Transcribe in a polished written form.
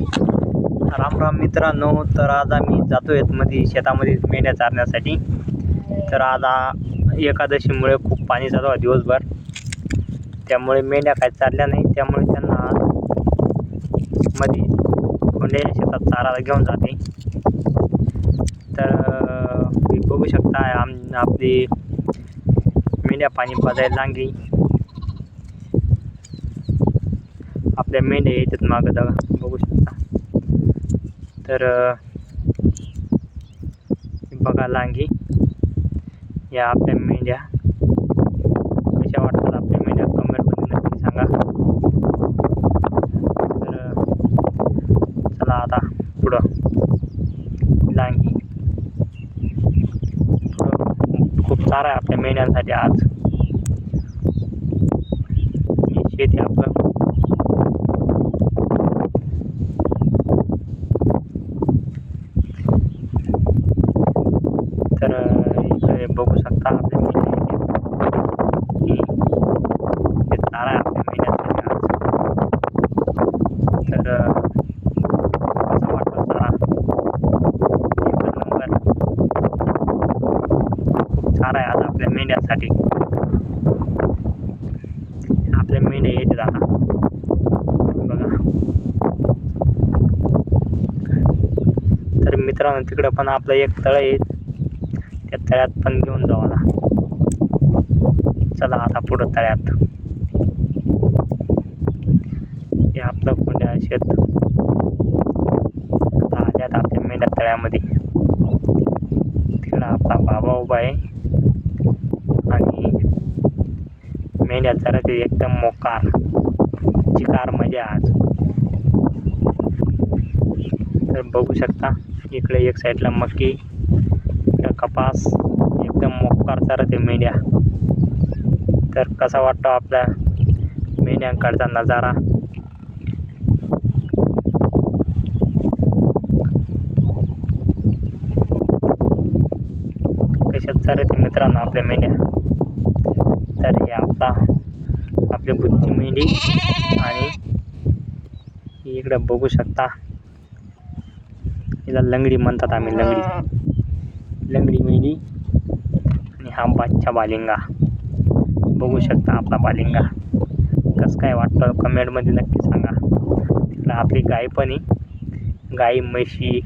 राम राम मित्रांनो, तर आज आम्ही जातोय मध्ये शेतामध्ये मेंढ्या चारण्यासाठी. तर आज एकादशीमुळे खूप पाणी चालू आहे दिवसभर, त्यामुळे मेंढ्या काही चालल्या नाही. त्यामुळे त्यांना आज मध्ये कोंड्याच्या शेतात चारायला घेऊन जाते. तर तुम्ही बघू शकता आपली मेंढ्या पाणी पाजायला लागली. आपल्या मेंढ्या येतात मागं बघू शकता. तर बघा लांगी या आपल्या मेंढ्या कशा वाटतात. आपल्या मेंढ्या कमेंटमध्ये नक्की सांगा. तर चला आता पुढं लांगी. खूप सारा आहे आपल्या मेंढ्यांसाठी. आज शेती आपलं तर इकडे बघू शकता आपल्या मेंढ्या हे चारा आहे आपल्या मेंढ्यांसाठी आज. तर कसं वाटतं चारा एक नंबर. खूप चारा आहे आज आपल्या मेंढ्यांसाठी. आपल्या मेंढ्या येते आता बघा. तर मित्रांनो, तिकडं पण आपलं एक तळ आहे, त्या तळ्यात पण घेऊन जाऊ आता. चला आता पुढं तळ्यात. हे आपलं कोंड्या शेत आल्यात आपल्या मेंढ्या तळ्यामध्ये. तिकडं आपला बाबा उभा आहे आणि मेंढ्या जरा ते एकदम मोकार चिकार म्हणजे आज. तर बघू शकता इकडे एक साईडला मक्की, कपास, एकदम मोकार चारते मेंढ्या. तर कसा वाटतो आपल्या मेंढ्यांकडचा नजारा. कशात चारते मित्रांनो आपल्या मेंढ्या. तर हे आपली बुद्धी मेंढी आणि इकडे बघू शकता हिला लंगडी म्हणतात आम्ही. लंगडी मेंढी आणि हा बादशा बालिंगा. बघू शकता आपला बालिंगा. कसं काय वाटतं कमेंटमध्ये नक्की सांगा. तिकडं आपली गाय पण आहे. गाई, म्हशी,